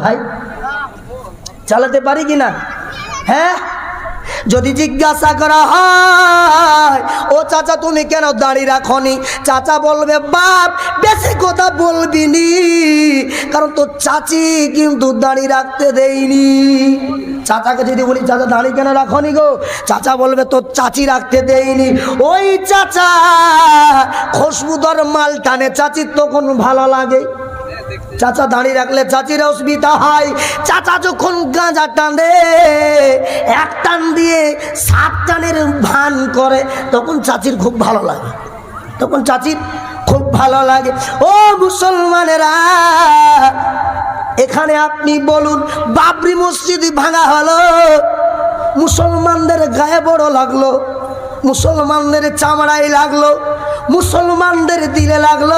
ভাই চালাতে পারি কিনা? হ্যাঁ, যদি জিজ্ঞাসা করা হয় ও চাচা তুমি কেন দাড়ি রাখনি, চাচা বলবে বাপ বেশি কথা বলবি নি, কারণ তোর চাচি কিন্তু দাড়ি রাখতে দেয়নি। চাচাকে যদি বলি চাচা দাড়ি কেন রাখনি গো, চাচা বলবে তোর চাচি রাখতে দেয়নি। ওই চাচা খুশবুদার মাল টানে, চাচির তখন ভালো লাগে। চাচা দাঁড়িয়ে রাখলে চাচির অসুবিধা হয়। চাচা যখন গাঁজা টানে এক টান দিয়ে 7 টানের ভান করে, তখন চাচির খুব ভালো লাগে, তখন চাচির খুব ভালো লাগে। ও মুসলমানেরা, এখানে আপনি বলুন বাবরি মসজিদ ভাঙা হলো, মুসলমানদের গায়ে বড় লাগলো, মুসলমানদের চামড়ায় লাগলো, মুসলমানদের দিলে লাগলো,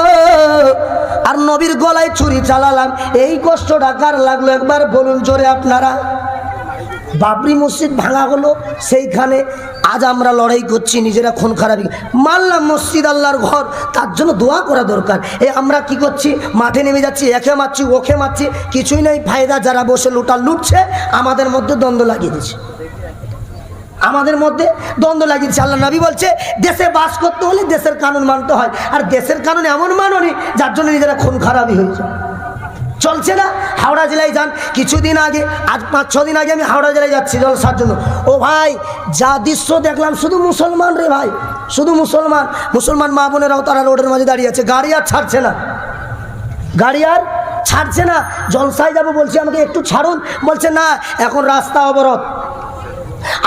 আর নবীর গলায় ছুরি চালালাম, এই কষ্টটা কার লাগলো একবার বলুন জোরে আপনারা। বাবরি মসজিদ ভাঙা হলো, সেইখানে আজ আমরা লড়াই করছি, নিজেরা খুন খারাপি মানলাম, মসজিদ আল্লাহর ঘর, তার জন্য দোয়া করা দরকার। আমরা কি করছি, মাঠে নেমে যাচ্ছি, একে মারছি ওকে মারছি, কিছুই নেই ফায়দা। যারা বসে লুটছে আমাদের মধ্যে দ্বন্দ্ব লাগিয়ে দিচ্ছে, আমাদের মধ্যে দ্বন্দ্ব লাগিয়েছে। আল্লাহ নবী বলছে দেশে বাস করতে হলে দেশের কানুন মানতে হয়, আর দেশের কানুন এমন মাননি যার জন্য নিজেরা খুন খারাপই হয়েছে। চলছে না? হাওড়া জেলায় যান, কিছুদিন আগে, আজ 5-6 দিন আগে আমি হাওড়া জেলায় যাচ্ছি জলসার জন্য। ও ভাই যা দৃশ্য দেখলাম, শুধু মুসলমান রে ভাই, শুধু মুসলমান। মুসলমান মা বোনেরাও তারা রোডের মাঝে দাঁড়িয়ে আছে, গাড়ি আর ছাড়ছে না, গাড়ি আর ছাড়ছে না। জলসায় যাবো বলছি আমাকে একটু ছাড়ুন, বলছে না এখন রাস্তা অবরোধ।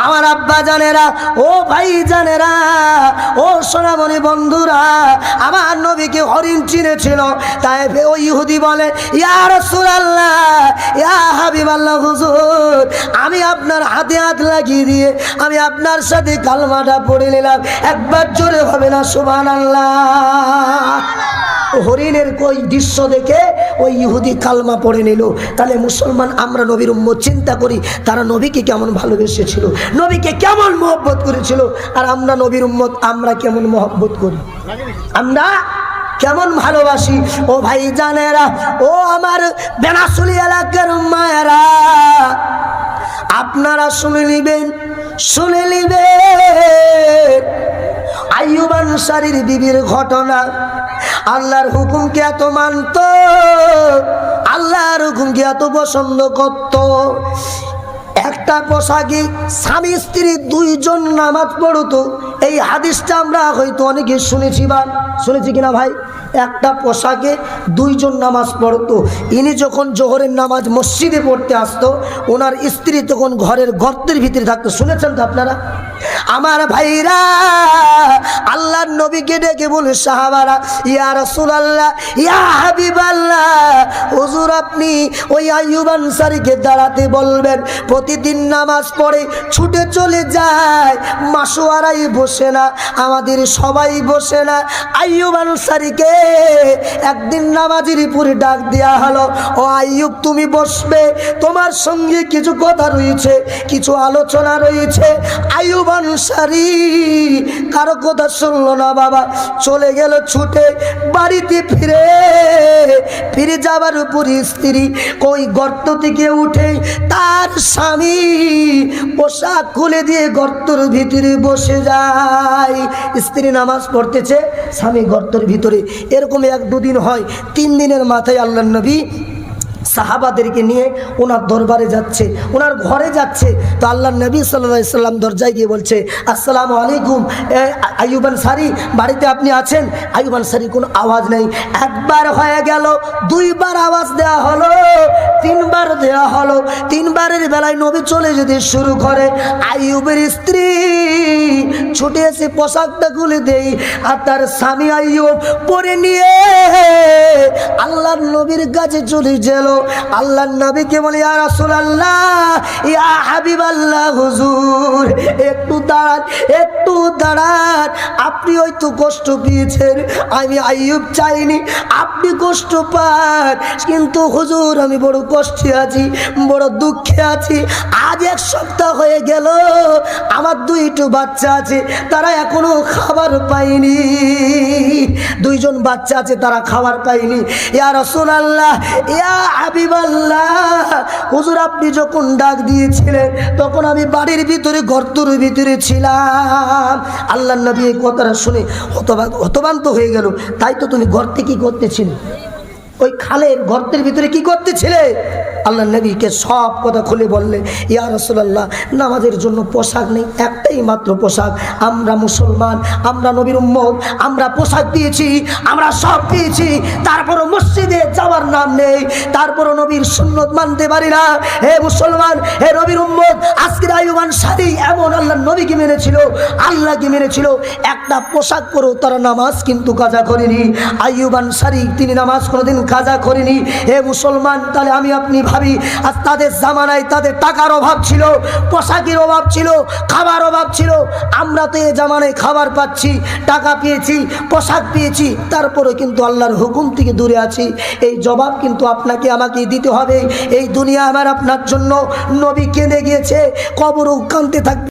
আমার আব্বা জানেরা, ও ভাই জানেরা, ও সোনামণি বন্ধুরা, আমার নবীকে হরিণ চিনেছিল, তাই ওই ইহুদি বলে ইয়া রাসূলুল্লাহ ইয়া হাবিবাল্লাহ হুজুর, আমি আপনার হাতে হাত লাগিয়ে দিয়ে আমি আপনার সাথে কালমাটা পড়ে নিলাম, একবার জোরে হবে না সুবহানাল্লাহ। হরিণের কই দৃশ্য দেখে ওই ইহুদি কালমা পড়ে নিল। তাহলে মুসলমান আমরা নবীর উম্মত, চিন্তা করি তারা নবীকে কেমন ভালোবেসেছিল, নবীকে কেমন মহব্বত করেছিল, আর আমরা নবীর উম্মত আমরা কেমন মহব্বত করি, আমরা কেমন ভালোবাসি। ও ভাই জানেরা, ও আমার বেনাসুলি এলাকার মায়েরা, আপনারা শুনে নিবেন, শুনে নিবেন আইয়ুব আনসারীর বিবির ঘটনা। আল্লাহর হুকুমকে এত মানত, আল্লাহর হুকুমকে এত পছন্দ করত, একটা পোশাকে স্বামী স্ত্রী 2 জন নামাজ পড়তো। এই হাদিসটা আমরা হয়তো অনেকে শুনেছি বা শুনেছি কিনা ভাই, একটা পোশাকে 2 জন নামাজ পড়তো। ইনি যখন জোহরের নামাজ মসজিদে পড়তে আসতো, ওনার স্ত্রী তখন ঘরের গর্তের ভিতরে থাকতো। শুনেছেন তো আপনারা? আমার ভাইরা, আল্লাহর নবীকে ডেকে বলে সাহাবারা ইয়া রাসূলুল্লাহ ইয়া হাবিবাল্লাহ, হুজুর আপনি ওই আইয়ুব আনসারীকে দাঁড়াতে বলবেন, প্রতিদিন নামাজ পড়ে ছুটে চলে যায়, মাসোয়ারাই বসে না, আমাদের সবাই বসে না। আইয়ুব আনসারীকে একদিন নামাজের উপরে ডাক দেয়া হলো, ও আইয়ুব তুমি বসবে, তোমার সঙ্গে কিছু কথা রয়েছে, কিছু আলোচনা রয়েছে। আইয়ুব আনসারী কারো কথা শুনলো না বাবা, চলে গেল ছুটে বাড়িতে। ফিরে যাবার উপরে স্ত্রী ওই গর্ত থেকে উঠে তার স্বামী পোশাক খুলে দিয়ে গর্তের ভিতরে বসে যায়। স্ত্রী নামাজ পড়তেছে, স্বামী গর্তের ভিতরে। এরকম 1-2 দিন হয়, 3 দিনের মাথায় আল্লাহর নবী সাহাবাদেরকে নিয়ে ওনার দরবারে যাচ্ছে, ওনার ঘরে যাচ্ছে। তো আল্লাহর নবী সাল্লাল্লাহু আলাইহি সাল্লাম দরজায় গিয়ে বলছে আসসালামু আলাইকুম আইয়ুব আনসারী, বাড়িতে আপনি আছেন? আইয়ুব আনসারী কোনো আওয়াজ নেই। 1 বার হয়ে গেল, 2 বার আওয়াজ দেওয়া হলো, 3 বার দেওয়া হলো। 3 বারের বেলায় নবী চলে যেতে শুরু করে। আইয়ুবের স্ত্রী ছুটে এসে পোশাকটা খুলে দেই, আর তার স্বামী আইয়ুব পরে নিয়ে আল্লাহর নবীর কাছে চলে গেল। আল্লাহর নবীকে বলে ইয়া রাসূলুল্লাহ ইয়া হাবিবাল্লাহ, হুজুর একটু দাঁড়ান, একটু দাঁড়ান, আপনি হয়তো কষ্ট পেয়েছেন, আমি আইয়ুব চাইনি আপনি কষ্ট পান, কিন্তু হুজুর আমি বড় কষ্টে আছি, বড় দুঃখে আছি। আজ 1 সপ্তাহ হয়ে গেল, আমার 2টো বাচ্চা আছে, তারা এখনো খাবার পায়নি, 2 জন বাচ্চা আছে, তারা খাবার পায়নি। ইয়া রাসূলুল্লাহ ইয়া হাবিবাল্লাহ, হুজুর আপনি যখন ডাক দিয়েছিলেন তখন আমি বাড়ির ভিতরে গর্তের ভিতরে ছিলাম। আল্লাহর নবী এই কথাটা শুনে হতবান্ত হয়ে গেল। তাই তো তুমি গর্তে কি করতেছিলে? ওই খালের গর্তের ভিতরে কি করতেছিলে? আল্লাহ নবীকে সব কথা খুলে বললে, ইয়া রাসূলুল্লাহ, নামাজের জন্য পোশাক নেই, একটাই মাত্র পোশাক। আমরা মুসলমান, আমরা নবীর উম্মত, আমরা পোশাক পেয়েছি, আমরা সব পেয়েছি, তারপরও মসজিদে যাওয়ার নাম নেই, তারপরও নবীর সুন্নত মানতে পারি না। হে মুসলমান, হে নবীর উম্মত, আজকের আইয়ুব আনসারী এমন আল্লাহর নবীকে মেনেছিল, আল্লাহকে মেনেছিল, একটা পোশাক পরেও তারা নামাজ কিন্তু কাজা করেনি। আইয়ুব আনসারী তিনি নামাজ কোনোদিন কাজা করেনি। হে মুসলমান, তাহলে আমি আপনি ভাবি, আজ তাদের জামানায় তাদের টাকার অভাব ছিল, পোশাকের অভাব ছিল, খাবার অভাব ছিল। আমরা তো এই জামানায় খাবার পাচ্ছি, টাকা পেয়েছি, পোশাক পেয়েছি, তারপরে কিন্তু আল্লাহর হুকুম থেকে দূরে আছি। এই জবাব কিন্তু আপনাকে আমাকে দিতে হবে। এই দুনিয়া আমার আপনার জন্য, নবী কেঁদে গিয়েছে, কবরও কাঁদতে থাকবে।